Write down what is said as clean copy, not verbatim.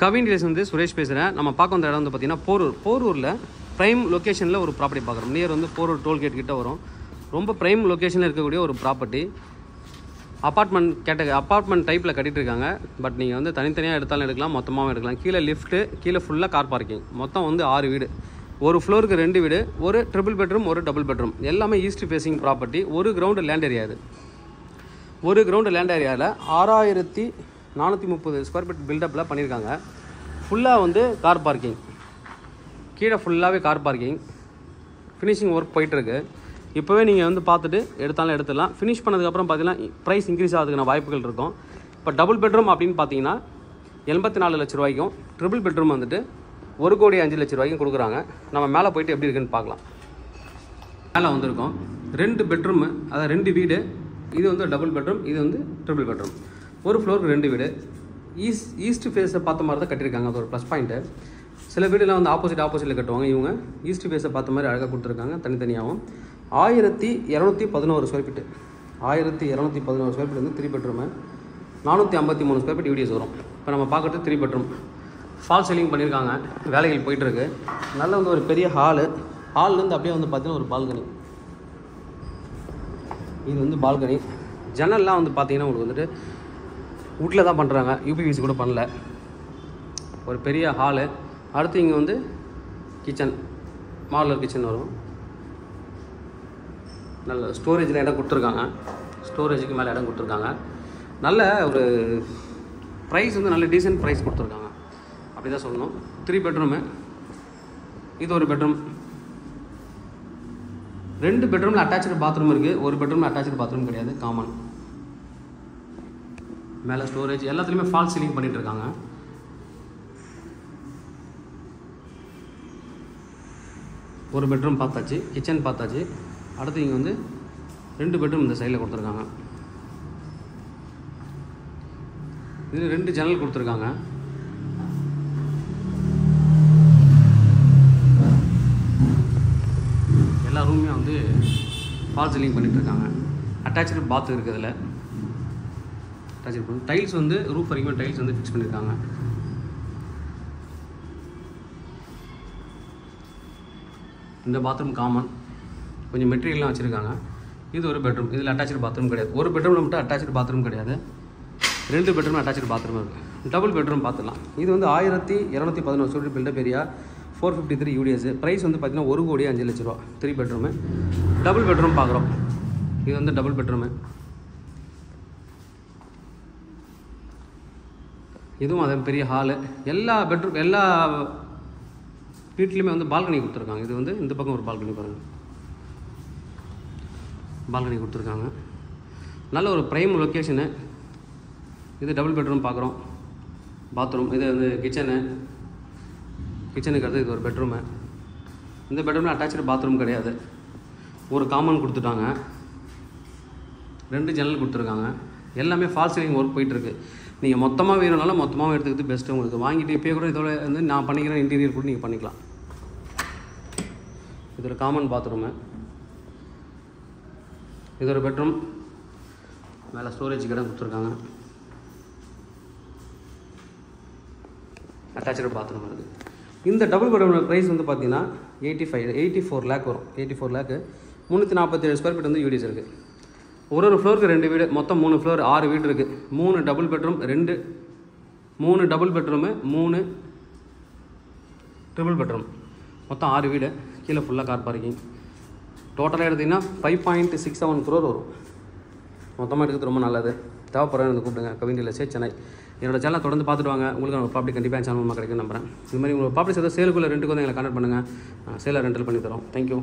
Kavin dealers வந்து சுரேஷ் பேசுகிறேன். நம்ம பார்க்க வந்த இடம் வந்து பார்த்திங்கன்னா போரூரில் ப்ரைம் லொக்கேஷனில் ஒரு ப்ராப்பர்ட்டி பார்க்குறோம். நியர் வந்து போரூர் டோல்கேட் கிட்ட வரும். ரொம்ப ப்ரைம் லொக்கேஷனில் இருக்கக்கூடிய ஒரு ப்ராப்பர்ட்டி. அப்பார்ட்மெண்ட் டைப்பில் கட்டிகிட்டு இருக்காங்க. பட் நீங்கள் வந்து தனித்தனியாக எடுத்தாலும் எடுக்கலாம், மொத்தமாகவும் எடுக்கலாம். கீழே லிஃப்ட்டு, கீழே ஃபுல்லாக கார் பார்க்கிங். மொத்தம் வந்து 6 வீடு. ஒரு ஃப்ளோருக்கு 2 வீடு, ஒரு ட்ரிபிள் பெட்ரூம், ஒரு டபுள் பெட்ரூம். எல்லாமே ஈஸ்ட் ஃபேஸிங் ப்ராப்பர்ட்டி. ஒரு கிரவுண்டு லேண்ட் ஏரியா இது. ஒரு கிரவுண்டு லேண்ட் ஏரியாவில் 6430 ஸ்கொயர் ஃபீட் பில்டப்பில் பண்ணியிருக்காங்க. ஃபுல்லாக வந்து கார் பார்க்கிங். கீழே ஃபுல்லாகவே கார் பார்க்கிங். ஃபினிஷிங் ஒர்க் போயிட்டுருக்கு. இப்போவே நீங்கள் வந்து பார்த்துட்டு எடுத்தாலும் எடுத்துடலாம். ஃபினிஷ் பண்ணதுக்கப்புறம் பார்த்தீங்கன்னா ப்ரைஸ் இன்க்ரீஸ் ஆகிறதுக்கான வாய்ப்புகள் இருக்கும். இப்போ டபுள் பெட்ரூம் அப்படின்னு பார்த்தீங்கன்னா 84 லட்ச ரூபாய்க்கும், ட்ரிபிள் பெட்ரூம் வந்துட்டு 1,05,00,000 ரூபாய்க்கும் கொடுக்குறாங்க. நம்ம மேலே போயிட்டு எப்படி இருக்குன்னு பார்க்கலாம். மேலே வந்திருக்கோம். 2 பெட்ரூமு, அதாவது 2 வீடு. இது வந்து டபுள் பெட்ரூம், இது வந்து ட்ரிபிள் பெட்ரூம். ஒரு ஃப்ளோருக்கு 2 வீடு. ஈஸ்ட் ஃபேஸை பார்த்த மாதிரி தான் கட்டியிருக்காங்க. அது ஒரு ப்ளஸ் பாயிண்ட்டு. சில வீடுலாம் வந்து ஆப்போசிட்டில் கட்டுவாங்க. இவங்க ஈஸ்ட் ஃபேஸை பார்த்த மாதிரி அழகாக கொடுத்துருக்காங்க. தனித்தனியாகவும் 1211 ஸ்கொயர் ஃபீட்டு. 1211 ஸ்கொயர் ஃபீட் வந்து 3 பெட்ரூமு. 453 ஸ்கொயர் ஃபீட் யூடிஎஸ் வரும். இப்போ நம்ம பார்க்குறது 3 பெட்ரூம். ஃபால் சீலிங் பண்ணியிருக்காங்க. வேலைகள் போயிட்டுருக்கு. நல்ல வந்து ஒரு பெரிய ஹால்லேருந்து அப்படியே வந்து பார்த்தீங்கன்னா ஒரு பால்கனி. இது வந்து பால்கனி. ஜன்னல்லாம் வந்து பார்த்தீங்கன்னா உங்களுக்கு வந்துட்டு வீட்டில் தான் பண்ணுறாங்க. யூபிவிசி கூட பண்ணல. ஒரு பெரிய ஹாலு. அடுத்து இங்கே வந்து கிச்சன், மாடுலர் கிச்சன் வரும். நல்ல ஸ்டோரேஜில் இடம் கொடுத்துருக்காங்க. ஸ்டோரேஜுக்கு மேலே இடம் கொடுத்துருக்காங்க. நல்ல ஒரு ப்ரைஸ் வந்து நல்ல டீசென்ட் ப்ரைஸ் கொடுத்துருக்காங்க. அப்படி தான் சொல்லணும். 3 பெட்ரூமு. இது ஒரு பெட்ரூம். 2 பெட்ரூமில் அட்டாச்சு பாத்ரூம் இருக்குது. ஒரு பெட்ரூமில் அட்டாச்சு பாத்ரூம் கிடையாது, காமன். மேலே ஸ்டோரேஜ். எல்லாத்துலேயுமே ஃபால் சீலிங் பண்ணிகிட்ருக்காங்க. ஒரு பெட்ரூம் பார்த்தாச்சு, கிச்சன் பார்த்தாச்சு. அடுத்து இங்கே வந்து 2 பெட்ரூம் இந்த சைடில் கொடுத்துருக்காங்க. இதில் 2 ஜன்னல் கொடுத்துருக்காங்க. எல்லா ரூமே வந்து ஃபால் சீலிங் பண்ணிகிட்ருக்காங்க. அட்டாச்சு பாத் இருக்குது. இதில் அட்டாச்சு பண்ணி டைல்ஸ் வந்து ரூஃப் வரைக்கும் டைல்ஸ் வந்து ஃபிக்ஸ் பண்ணியிருக்காங்க. இந்த பாத்ரூம் காமன். கொஞ்சம் மெட்டீரியல்லாம் வச்சுருக்காங்க. இது ஒரு பெட்ரூம். இதில் அட்டாச்சு பாத்ரூம் கிடையாது. ஒரு பெட்ரூமில் மட்டும் அட்டாச்சு பாத்ரூம் கிடையாது. 2 பெட்ரூம் அட்டாச்சு பாத்ரூம் இருக்குது. டபுள் பெட்ரூம் பார்த்துக்கலாம். இது வந்து 1211 square feet built up area, 453 UDS. Price வந்து பார்த்தீங்கன்னா 1,05,00,000 ரூபா. 3 பெட்ரூமு. டபுள் பெட்ரூம் பார்க்குறோம். இது வந்து டபுள் பெட்ரூமு. இதுவும் அதே பெரிய ஹாலு. எல்லா வீட்லேயுமே வந்து பால்கனி கொடுத்துருக்காங்க. இது வந்து இந்த பக்கம் ஒரு பால்கனி பாருங்கள். பால்கனி கொடுத்துருக்காங்க. நல்ல ஒரு ப்ரைம் லொக்கேஷனு. இது டபுள் பெட்ரூம் பார்க்குறோம். பாத்ரூம். இது வந்து கிச்சனுக்கு அடுத்து இது ஒரு பெட்ரூமு. இந்த பெட்ரூமில் அட்டாச்சு பாத்ரூம் கிடையாது. ஒரு காமன் கொடுத்துட்டாங்க. 2 ஜன்னல் கொடுத்துருக்காங்க. எல்லாமே ஃபால் சீலிங் ஒர்க் போயிட்டுருக்கு. நீங்கள் மொத்தமாக வேணும்னாலும் மொத்தமாக எடுத்துக்கிட்டு பெஸ்ட்டு. உங்களுக்கு வாங்கிட்டு இப்போயே கூட இதோட வந்து நான் பண்ணிக்கிறேன் இன்டீரியர் கூட நீங்கள் பண்ணிக்கலாம். இது ஒரு காமன் பாத்ரூமு. இது ஒரு பெட்ரூம். மேலே ஸ்டோரேஜுக்கு இடம் கொடுத்துருக்காங்க. அட்டாச்சு பாத்ரூம் இருக்குது. இந்த டபுள் பெட்ரூமோட ப்ரைஸ் வந்து பார்த்தீங்கன்னா 84 லேக் வரும். 84 லேக்கு. 347 ஸ்கொயர் ஃபீட் வந்து யூடிஎஸ் இருக்குது. ஒரு ஃப்ளோருக்கு 2 வீடு. மொத்தம் 3 ஃப்ளோர், 6 வீடு இருக்குது. 3 double bedroom, 3 double bedroom, 3 triple bedroom. மொத்தம் 6 வீடு. கீழே ஃபுல்லாக கார் பார்க்கிங். டோட்டலாக எடுத்திங்கன்னா 5.67 crore வரும். மொத்தமாக எடுக்கிறது ரொம்ப நல்லது. தேவைப்படுறேன் வந்து கூப்பிடுங்க. கவின் டீலர்ஸ், சென்னை. என்னோட சேனலை தொடர்ந்து பார்த்துட்டு வாங்க. உங்களுக்கு ஒரு ப்ராப்பர்ட்டி கண்டிப்பாக சேனல் மூலமாக கிடைக்கும் நம்புறேன். இது மாதிரி உங்களுக்கு ப்ராப்பர்ட்டிஸ் ஏதாவது சேலுக்குள்ள ரெண்டுக்கு வந்து எங்களை கான்டாக்ட் பண்ணுங்கள். சேலை ரெண்டல் பண்ணி தரோம். தேங்க்யூ.